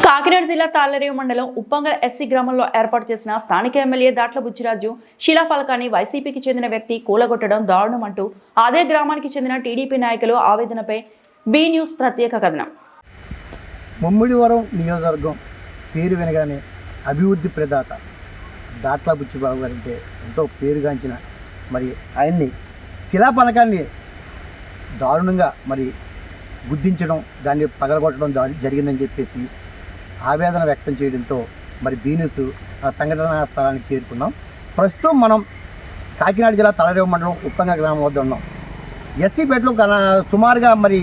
కాకినాడ జిల్లా తాళ్లరేవు మండలం ఉప్పంగల్ ఎస్సీ గ్రామంలో ఏర్పాటు చేసిన స్థానిక ఎమ్మెల్యే దాట్ల బుచ్చిరాజు శిలాఫలకాన్ని వైసీపీకి చెందిన వ్యక్తి కూలగొట్టడం దారుణం అంటూ అదే గ్రామానికి చెందిన టీడీపీ నాయకులు ఆవేదనపై బి న్యూస్ ప్రత్యేక కథనం. ముమ్మిడివరం నియోజకవర్గం పేరు వినగానే అభివృద్ధి ప్రదాత దాట్ల బుచ్చిబాబు గారంటే ఎంతో పేరుగాంచిన మరి ఆయన్ని శిలాఫలకాన్ని దారుణంగా మరి గుర్తించడం, దాన్ని పగలగొట్టడం జరిగిందని చెప్పేసి ఆవేదన వ్యక్తం చేయడంతో మరి బీన్యూస్ ఆ సంఘటన స్థలానికి చేరుకున్నాం. ప్రస్తుతం మనం కాకినాడ జిల్లా తాళ్లరేవు మండలం ఉప్పంగ గ్రామం వద్ద ఉన్నాం. ఎస్సీపేటలో సుమారుగా మరి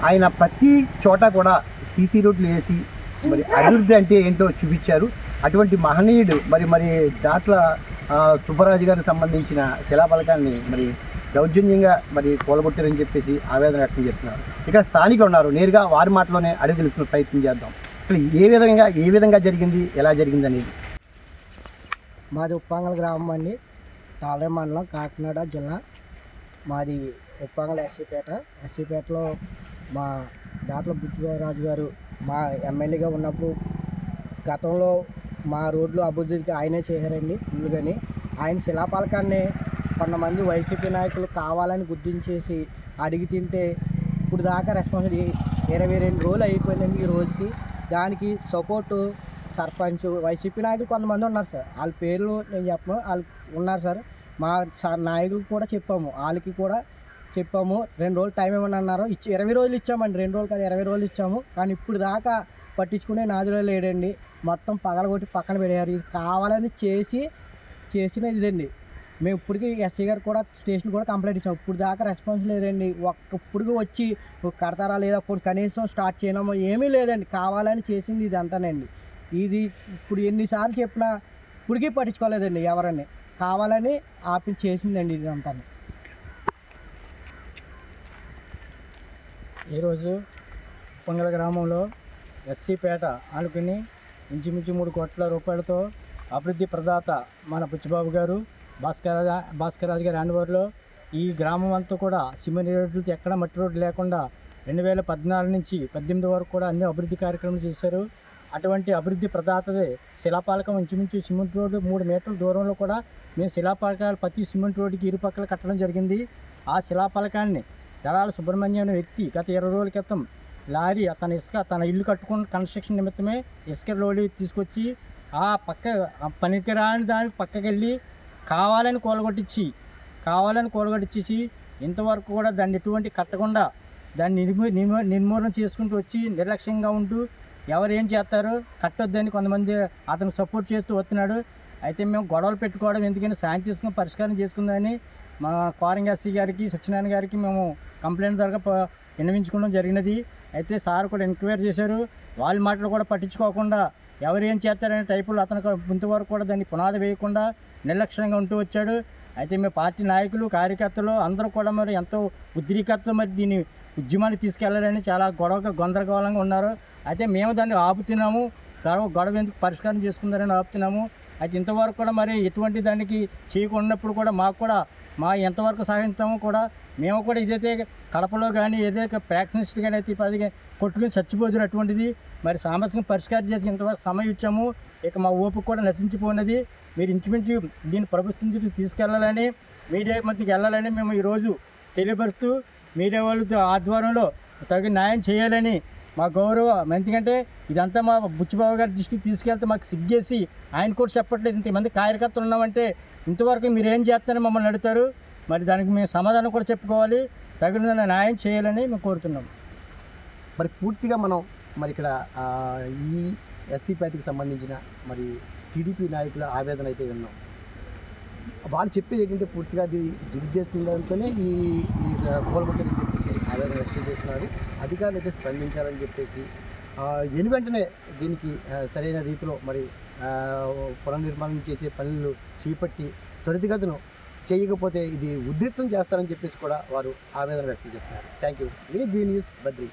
ఆయన ప్రతి చోట కూడా సీసీ రోడ్లు వేసి మరి అభివృద్ధి అంటే ఏంటో చూపించారు. అటువంటి మహనీయుడు మరి దాట్ల సుబ్బరాజు గారికి సంబంధించిన శిలాఫలకాన్ని మరి దౌర్జన్యంగా మరి కూలగొట్టారని చెప్పేసి ఆవేదన వ్యక్తం చేస్తున్నారు. ఇక్కడ స్థానికులు ఉన్నారు, నేరుగా వారి మాటలోనే అడిగి తెలుసుకునే ప్రయత్నం చేద్దాం. అసలు ఏ విధంగా జరిగింది, ఎలా జరిగింది అనేది. మాది ఉప్పంగల్ గ్రామం అండి, తాళ్లరేవు మండలం, కాకినాడ జిల్లా. మాది ఉప్పంగల్ ఎస్సీపేటలో మా దాట్ల బుచ్చిరాజు గారు మా ఎమ్మెల్యేగా ఉన్నప్పుడు గతంలో మా రోడ్లు అభివృద్ధికి ఆయనే చేశారండి ఫుల్గాని. ఆయన శిలాఫలకాన్ని కొంతమంది వైసీపీ నాయకులు కావాలని గుర్తించేసి అడిగి తింటే ఇప్పుడు దాకా రెస్పాన్స్ 22 రోజులు అయిపోయిందండి. ఈ రోజుకి దానికి సపోర్టు సర్పంచ్ వైసీపీ నాయకులు కొంతమంది ఉన్నారు సార్. వాళ్ళ పేర్లు నేను చెప్పను, వాళ్ళు ఉన్నారు సార్. మా నాయకులకు కూడా చెప్పాము, వాళ్ళకి కూడా చెప్పాము. 2 రోజులు టైం ఏమని అన్నారు, 20 రోజులు ఇచ్చామండి. 2 రోజులు కాదు 20 రోజులు ఇచ్చాము. కానీ ఇప్పుడు దాకా పట్టించుకునే నాదులో లేడండి. మొత్తం పగలగొట్టి పక్కన పెట్టారు. ఇది కావాలని చేసిన ఇదండి. మేము ఇప్పటికీ ఎస్ఐ గారు కూడా స్టేషన్ కూడా కంప్లైంట్ ఇచ్చాము. ఇప్పుడు దాకా రెస్పాన్స్ లేదండి. ఇప్పుడు వచ్చి కడతారా లేదా, కనీసం స్టార్ట్ చేయడమో ఏమీ లేదండి. కావాలని చేసింది ఇది అంతానండి. ఇది ఇప్పుడు ఎన్నిసార్లు చెప్పినా ఇప్పటికీ పట్టించుకోలేదండి ఎవరని. కావాలని ఆపి చేసిందండి ఇది అంతా. ఈరోజు పొంగల గ్రామంలో ఎస్సీపేట అనుకుని ఇంచుమించు 3 కోట్ల రూపాయలతో అభివృద్ధి ప్రదాత మన బుచ్చిబాబు గారు భాస్కరరాజు గారి హ్యాండ్ఓవర్లో ఈ గ్రామం అంతా కూడా సిమెంట్ రోడ్లు, ఎక్కడ మట్టి రోడ్లు లేకుండా 2014 నుంచి 18 వరకు కూడా అన్ని అభివృద్ధి కార్యక్రమాలు చేశారు. అటువంటి అభివృద్ధి ప్రదాతదే శిలాఫలకం. ఇంచుమించు సిమెంట్ రోడ్డు 3 మీటర్ల దూరంలో కూడా మేము శిలాఫలకాలు ప్రతి సిమెంట్ రోడ్డుకి ఇరుపక్కల కట్టడం జరిగింది. ఆ శిలాఫలకాన్ని దళాల సుబ్రహ్మణ్యం అనే వ్యక్తి గత 20 రోజుల క్రితం లారీ తన ఇల్లు కట్టుకున్న కన్స్ట్రక్షన్ నిమిత్తమే ఇసుక లోడి తీసుకొచ్చి ఆ పనికిరాని దానికి పక్కకి వెళ్ళి కావాలని కూలగొట్టించి ఇంతవరకు కూడా దాన్ని ఎటువంటి కట్టకుండా దాన్ని నిర్మూలన చేసుకుంటూ వచ్చి నిర్లక్ష్యంగా ఉంటూ ఎవరు ఏం చేస్తారో కట్టొద్దని కొంతమంది అతను సపోర్ట్ చేస్తూ వస్తున్నాడు. అయితే మేము గొడవలు పెట్టుకోవడం ఎందుకని శాంతి తీసుకుని పరిష్కారం చేసుకుందని మా కోరంగ ఎస్సీ గారికి, సత్యనారాయణ గారికి మేము కంప్లైంట్ ద్వారా విన్నవించుకోవడం జరిగినది. అయితే సార్ కూడా ఎంక్వైరీ చేశారు. వాళ్ళ మాటలు కూడా పట్టించుకోకుండా ఎవరు ఏం చేస్తారనే టైపులో అతను ఇంతవరకు కూడా దాన్ని పునాది వేయకుండా నిర్లక్ష్యంగా ఉంటూ వచ్చాడు. అయితే మేము పార్టీ నాయకులు, కార్యకర్తలు అందరూ కూడా మరి ఎంతో ఉద్రిక్తతో మరి దీన్ని ఉద్యమాన్ని తీసుకెళ్లాలని చాలా గందరగోళంగా ఉన్నారు. అయితే మేము దాన్ని ఆపుతున్నాము, గొడవ ఎందుకు పరిష్కారం చేసుకుందారని ఆపుతున్నాము. అయితే ఇంతవరకు కూడా మరి ఎటువంటి దానికి చేయకున్నప్పుడు కూడా మాకు కూడా ఎంతవరకు సాధిస్తామో కూడా మేము కూడా ఇదైతే కడపలో కానీ ఏదైతే ప్రాక్టీనిస్ట్ కానీ అయితే పదిగా కొట్టుకుని చచ్చిపోతున్నారు. అటువంటిది మరి సామర్థ్యం పరిష్కారం చేసి ఇంతవరకు సమయం ఇచ్చాము. ఇక మా ఓపిక కూడా నశించిపోయినది. మీరు ఇంచుమించు దీన్ని ప్రభుత్వం దృష్టికి తీసుకెళ్లాలని, మీడియా మధ్యకి వెళ్ళాలని మేము ఈరోజు తెలియపరుస్తూ మీడియా వాళ్ళ ఆధ్వర్యంలో తగిన న్యాయం చేయాలని మా గౌరవం. ఎందుకంటే ఇదంతా మా బుచ్చిబాబు గారి దృష్టికి తీసుకెళ్తే మాకు సిగ్గేసి ఆయన కూడా చెప్పట్లేదు. ఇంతమంది కార్యకర్తలు ఉన్నామంటే ఇంతవరకు మీరు ఏం చేస్తారని మమ్మల్ని అడుగుతారు. మరి దానికి మేము సమాధానం కూడా చెప్పుకోవాలి, తగిన న్యాయం చేయాలని మేము కోరుతున్నాం. మరి పూర్తిగా మనం మరి ఇక్కడ ఈ ఎస్సీపేటకి సంబంధించిన మరి టీడీపీ నాయకుల ఆవేదన అయితే విన్నాం. వాళ్ళు చెప్పేది ఏంటంటే పూర్తిగా అది దురుద్దేశంతోనే ఈ కూలగొట్టని చెప్పేసి ఆవేదన వ్యక్తం చేస్తున్నారు. అధికారులు అయితే స్పందించాలని చెప్పేసి వెంటనే దీనికి సరైన రీతిలో మరి పునర్నిర్మాణం చేసే పనులు చేపట్టి త్వరితగతిన చేయకపోతే ఇది ఉద్రిక్తం చేస్తారని చెప్పేసి కూడా వారు ఆవేదన వ్యక్తం చేస్తున్నారు. Thank you. Be news Badri.